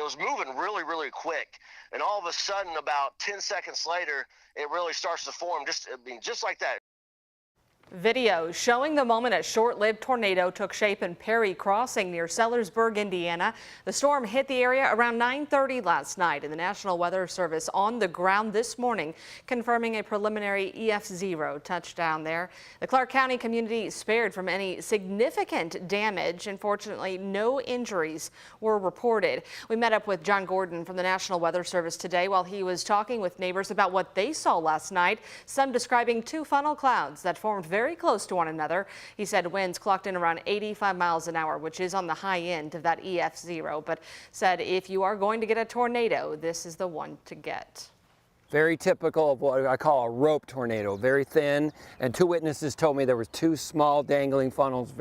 was moving really, really quick. And all of a sudden, about 10 seconds later, it really starts to form, just like that. Video showing the moment a short-lived tornado took shape in Perry Crossing near Sellersburg, Indiana. The storm hit the area around 9:30 last night, and the National Weather Service on the ground this morning confirming a preliminary EF0 touchdown there. The Clark County community spared from any significant damage. Unfortunately, no injuries were reported. We met up with John Gordon from the National Weather Service today while he was talking with neighbors about what they saw last night, some describing two funnel clouds that formed very close to one another. He said winds clocked in around 85 miles an hour, which is on the high end of that EF0, but said if you are going to get a tornado, this is the one to get. Very typical of what I call a rope tornado, very thin, and two witnesses told me there was two small dangling funnels,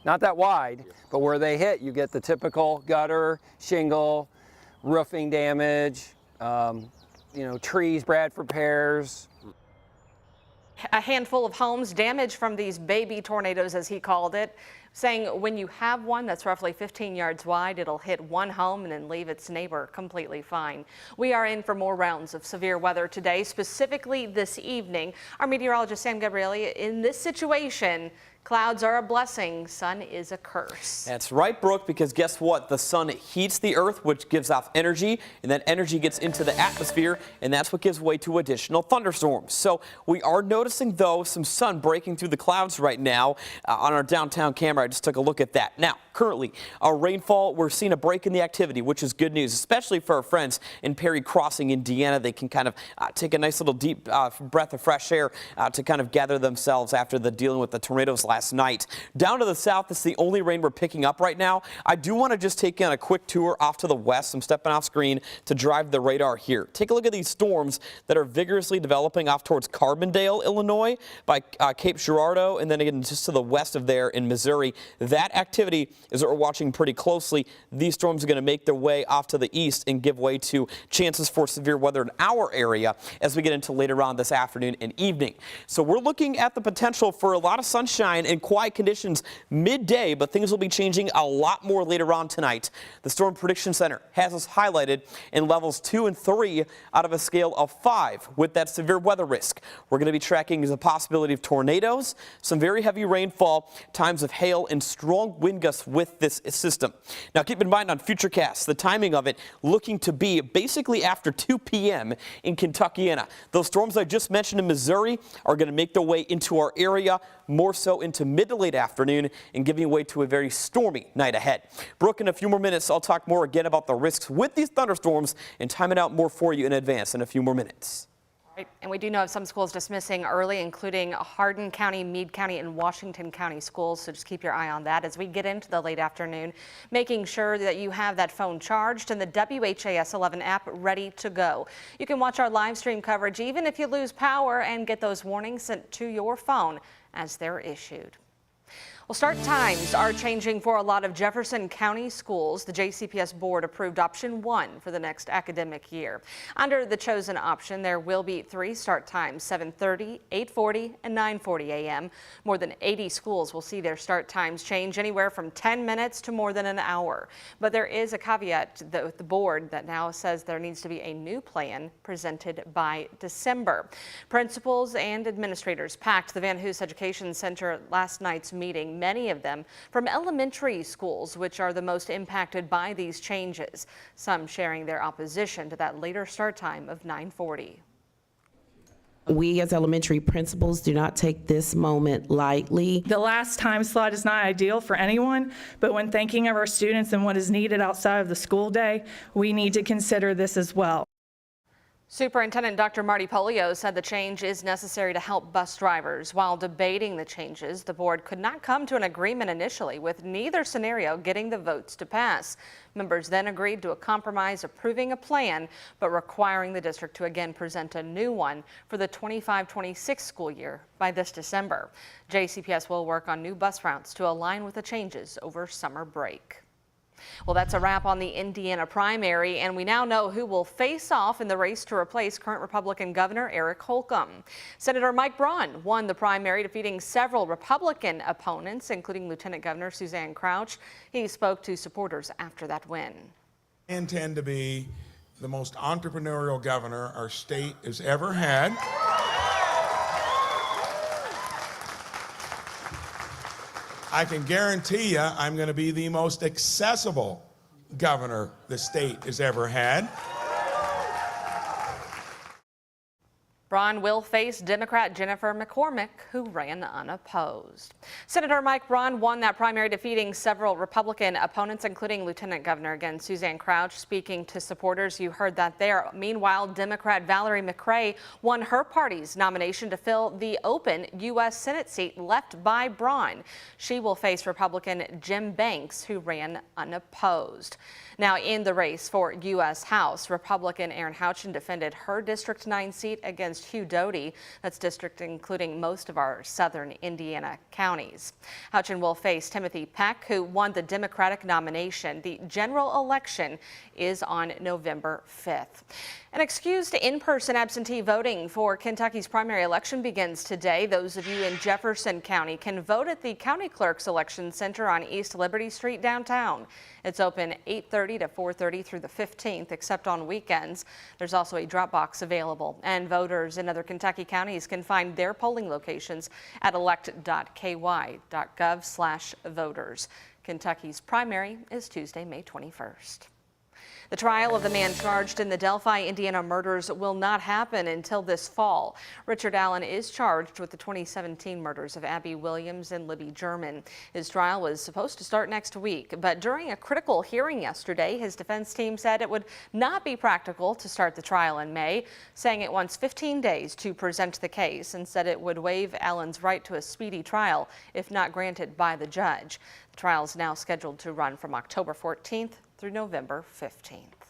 not that wide, but where they hit, you get the typical gutter, shingle, roofing damage, trees, Bradford pears. A handful of homes damaged from these baby tornadoes, as he called it, saying when you have one that's roughly 15 yards wide, it'll hit one home and then leave its neighbor completely fine. We are in for more rounds of severe weather today, specifically this evening. Our meteorologist Sam Gabrielli, in this situation, clouds are a blessing, sun is a curse. That's right, Brooke, because guess what? The sun heats the earth, which gives off energy, and that energy gets into the atmosphere, and that's what gives way to additional thunderstorms. So we are noticing, though, some sun breaking through the clouds right now on our downtown camera. I just took a look at that. Now, currently, our rainfall, we're seeing a break in the activity, which is good news, especially for our friends in Perry Crossing, Indiana. They can kind of take a nice little deep breath of fresh air to kind of gather themselves after dealing with the tornadoes last night. Down to the south, it's the only rain we're picking up right now. I do want to just take in a quick tour off to the west. I'm stepping off screen to drive the radar here. Take a look at these storms that are vigorously developing off towards Carbondale, Illinois, by Cape Girardeau, and then again just to the west of there in Missouri. That activity is what we're watching pretty closely. These storms are going to make their way off to the east and give way to chances for severe weather in our area as we get into later on this afternoon and evening. So we're looking at the potential for a lot of sunshine and quiet conditions midday, but things will be changing a lot more later on tonight. The Storm Prediction Center has us highlighted in levels 2 and 3 out of a scale of 5 with that severe weather risk. We're going to be tracking the possibility of tornadoes, some very heavy rainfall, times of hail, and strong wind gusts with this system. Now keep in mind on Futurecasts, the timing of it looking to be basically after 2 p.m. in Kentuckiana. Those storms I just mentioned in Missouri are going to make their way into our area, more so into mid to late afternoon, and giving way to a very stormy night ahead. Brooke, in a few more minutes, I'll talk more again about the risks with these thunderstorms and time it out more for you in advance in a few more minutes. Right. And we do know of some schools dismissing early, including Hardin County, Meade County, and Washington County schools. So just keep your eye on that as we get into the late afternoon, making sure that you have that phone charged and the WHAS11 app ready to go. You can watch our live stream coverage even if you lose power and get those warnings sent to your phone as they're issued. Well, start times are changing for a lot of Jefferson County schools. The JCPS board approved option 1 for the next academic year. Under the chosen option, there will be 3 start times, 7:30, 8:40, and 9:40 a.m. More than 80 schools will see their start times change anywhere from 10 minutes to more than an hour. But there is a caveat with the board that now says there needs to be a new plan presented by December. Principals and administrators packed the Van Hoos Education Center at last night's meeting, many of them from elementary schools, which are the most impacted by these changes, some sharing their opposition to that later start time of 9:40. We as elementary principals do not take this moment lightly. The last time slot is not ideal for anyone, but when thinking of our students and what is needed outside of the school day, we need to consider this as well. Superintendent Dr. Marty Polio said the change is necessary to help bus drivers. While debating the changes, the board could not come to an agreement initially, with neither scenario getting the votes to pass. Members then agreed to a compromise approving a plan, but requiring the district to again present a new one for the 25-26 school year by this December. JCPS will work on new bus routes to align with the changes over summer break. Well, that's a wrap on the Indiana primary, and we now know who will face off in the race to replace current Republican Governor Eric Holcomb. Senator Mike Braun won the primary, defeating several Republican opponents, including Lieutenant Governor Suzanne Crouch. He spoke to supporters after that win. I intend to be the most entrepreneurial governor our state has ever had. I can guarantee you I'm going to be the most accessible governor the state has ever had. Braun will face Democrat Jennifer McCormick, who ran unopposed. Senator Mike Braun won that primary, defeating several Republican opponents, including Lieutenant Governor again Suzanne Crouch, speaking to supporters. You heard that there. Meanwhile, Democrat Valerie McCrae won her party's nomination to fill the open U.S. Senate seat left by Braun. She will face Republican Jim Banks, who ran unopposed. Now, in the race for U.S. House, Republican Erin Houchin defended her District 9 seat against Hugh Doty. That's district including most of our southern Indiana counties. Houchin will face Timothy Peck, who won the Democratic nomination. The general election is on November 5th. An excused in-person absentee voting for Kentucky's primary election begins today. Those of you in Jefferson County can vote at the County Clerk's Election Center on East Liberty Street downtown. It's open 8:30 to 4:30 through the 15th, except on weekends. There's also a drop box available, and voters in other Kentucky counties can find their polling locations at elect.ky.gov/voters. Kentucky's primary is Tuesday, May 21st. The trial of the man charged in the Delphi, Indiana murders will not happen until this fall. Richard Allen is charged with the 2017 murders of Abby Williams and Libby German. His trial was supposed to start next week, but during a critical hearing yesterday, his defense team said it would not be practical to start the trial in May, saying it wants 15 days to present the case, and said it would waive Allen's right to a speedy trial if not granted by the judge. The trial is now scheduled to run from October 14th through November 15th.